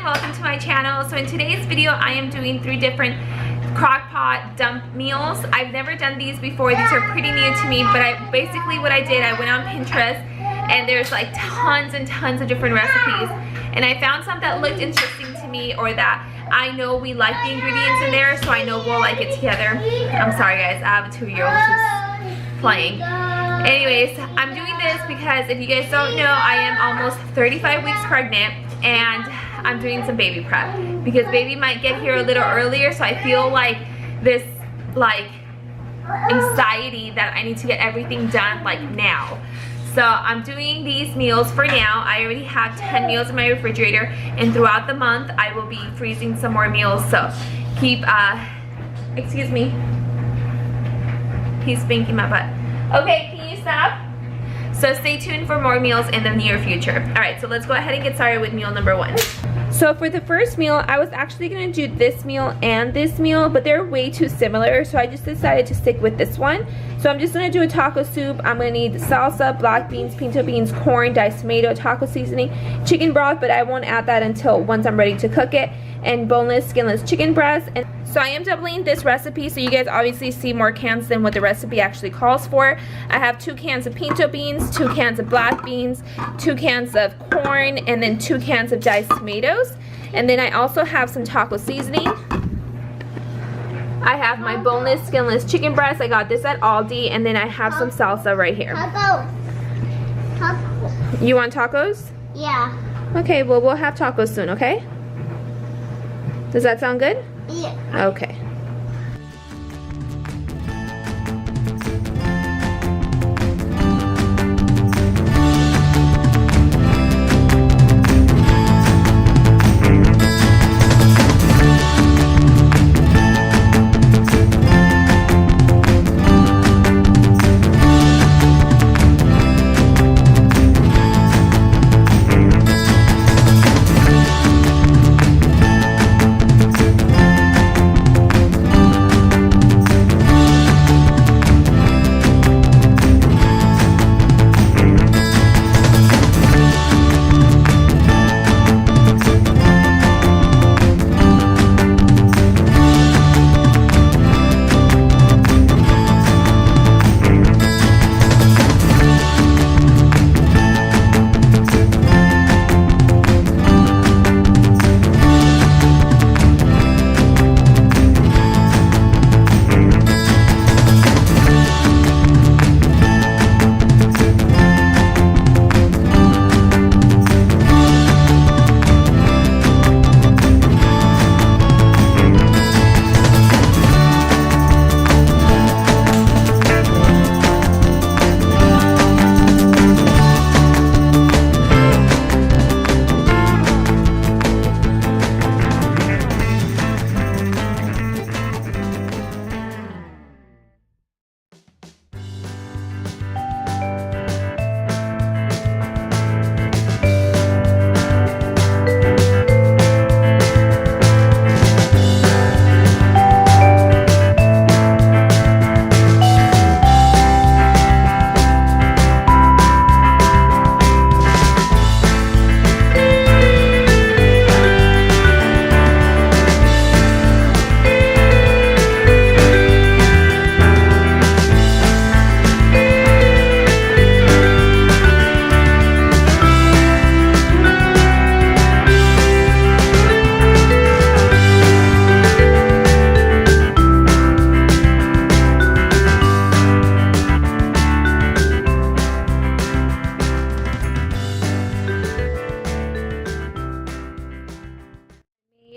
welcome to my channel. So in today's video I am doing 3 different Crockpot dump meals. I've never done these before. These are pretty new to me, but basically what I did, I went on Pinterest and there's like tons and tons of different recipes, and I found some that looked interesting to me, or that I know we like the ingredients in there, so I know we'll like it together. I'm sorry guys, I have a 2-year-old who's playing. Anyways, I'm doing this because if you guys don't know, I am almost 35 weeks pregnant and I'm doing some baby prep because baby might get here a little earlier, so I feel like this anxiety that I need to get everything done like now. So I'm doing these meals for now. I already have 10 meals in my refrigerator, and throughout the month I will be freezing some more meals, so keep excuse me, he's spanking my butt. Okay, can you stop? So stay tuned for more meals in the near future. Alright, so let's go ahead and get started with meal number 1. So for the first meal, I was actually going to do this meal and this meal, but they're way too similar, so I just decided to stick with this one. So I'm just going to do a taco soup. I'm going to need salsa, black beans, pinto beans, corn, diced tomato, taco seasoning, chicken broth, but I won't add that until once I'm ready to cook it, and boneless, skinless chicken breast. And so I am doubling this recipe, so you guys obviously see more cans than what the recipe actually calls for. I have 2 cans of pinto beans, 2 cans of black beans, 2 cans of corn, and then 2 cans of diced tomatoes. And then I also have some taco seasoning. I have my boneless, skinless chicken breast. I got this at Aldi. And then I have some salsa right here. Tacos. You want tacos? Yeah. Okay, well we'll have tacos soon, okay? Does that sound good? Yeah. Okay.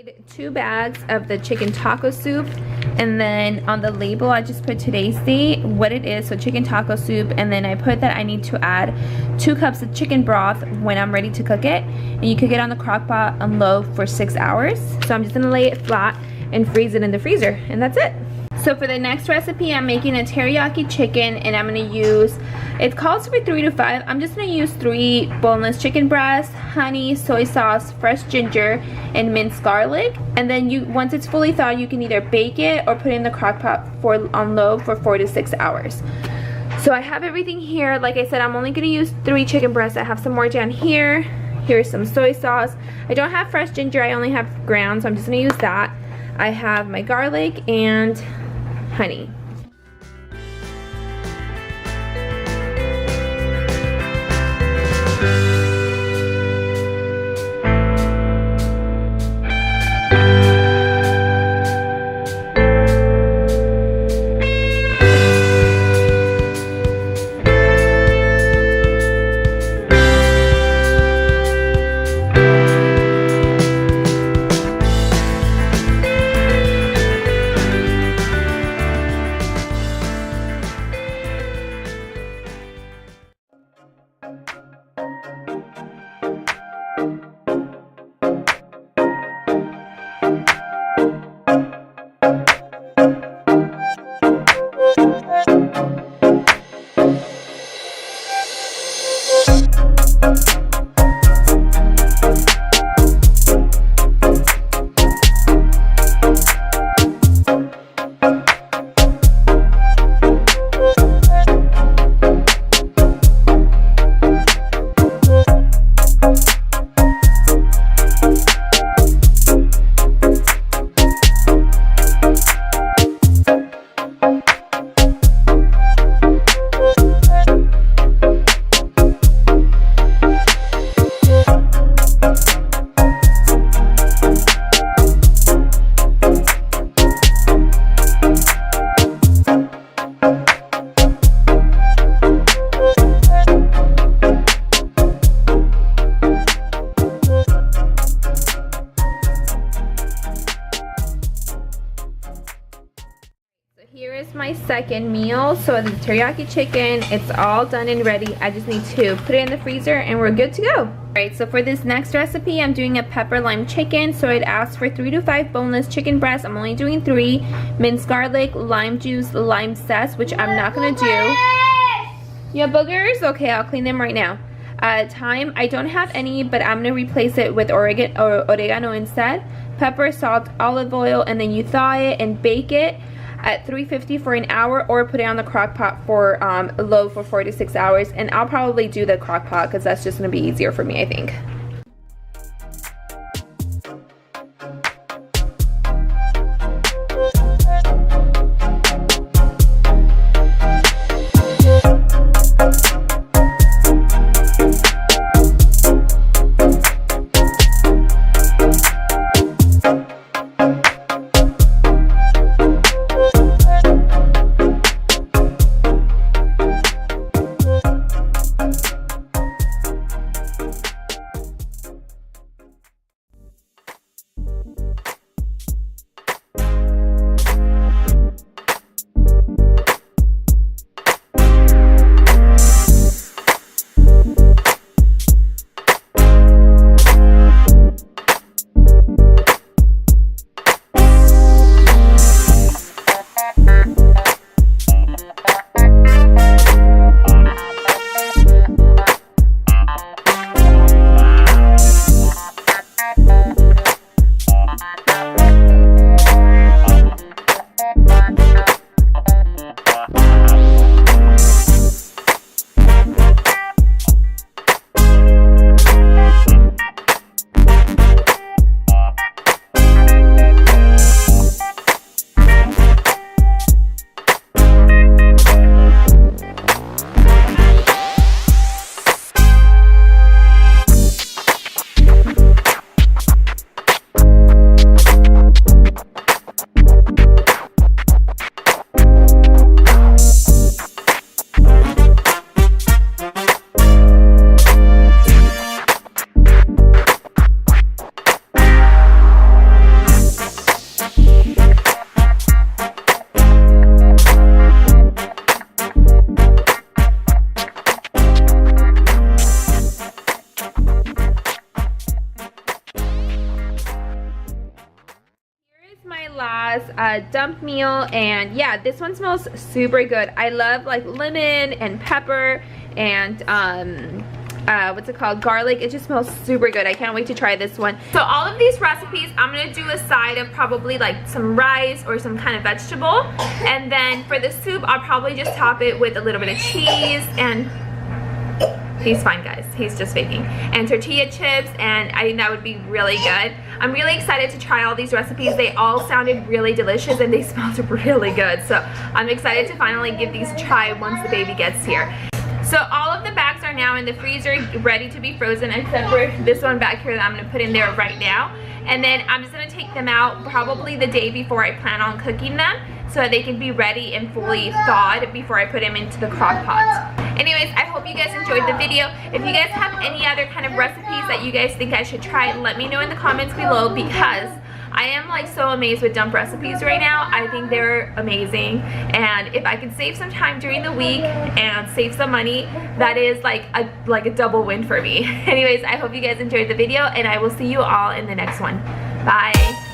made 2 bags of the chicken taco soup, and then on the label I just put today's date, what it is, so chicken taco soup, and then I put that I need to add 2 cups of chicken broth when I'm ready to cook it, and you cook it on the crock pot on low for 6 hours. So I'm just gonna lay it flat and freeze it in the freezer, and that's it. So for the next recipe, I'm making a teriyaki chicken, and I'm gonna use, it calls for 3 to 5. I'm just gonna use 3 boneless chicken breasts, honey, soy sauce, fresh ginger, and minced garlic. And then once it's fully thawed, you can either bake it or put it in the crock pot on low for 4 to 6 hours. So I have everything here. Like I said, I'm only gonna use 3 chicken breasts. I have some more down here. Here's some soy sauce. I don't have fresh ginger, I only have ground, so I'm just gonna use that. I have my garlic and honey. Here is my second meal. So the teriyaki chicken, it's all done and ready. I just need to put it in the freezer and we're good to go. Alright, so for this next recipe, I'm doing a pepper lime chicken. So it asks for 3 to 5 boneless chicken breasts. I'm only doing 3. Minced garlic, lime juice, lime zest, which I'm not gonna do. You have boogers? Okay, I'll clean them right now. Thyme, I don't have any, but I'm gonna replace it with oregano instead. Pepper, salt, olive oil, and then you thaw it and bake it at 350 for an hour, or put it on the crock pot for low for 4 to 6 hours. And I'll probably do the crock pot because that's just gonna be easier for me, I think. Dump meal, and yeah, this one smells super good. I love like lemon and pepper and what's it called, garlic. It just smells super good. I can't wait to try this one. So all of these recipes, I'm gonna do a side of probably like some rice or some kind of vegetable, and then for the soup I'll probably just top it with a little bit of cheese and He's fine, guys. He's just faking. And tortilla chips, and I think that would be really good. I'm really excited to try all these recipes. They all sounded really delicious and they smelled really good. So I'm excited to finally give these a try once the baby gets here. So all of the bags are now in the freezer, ready to be frozen, except for this one back here that I'm gonna put in there right now. And then I'm just gonna take them out probably the day before I plan on cooking them, so that they can be ready and fully thawed before I put them into the crock pot. Anyways, I hope you guys enjoyed the video. If you guys have any other kind of recipes that you guys think I should try, let me know in the comments below, because I am like so amazed with dump recipes right now. I think they're amazing, and if I can save some time during the week and save some money, that is like a double win for me. Anyways, I hope you guys enjoyed the video, and I will see you all in the next one. Bye.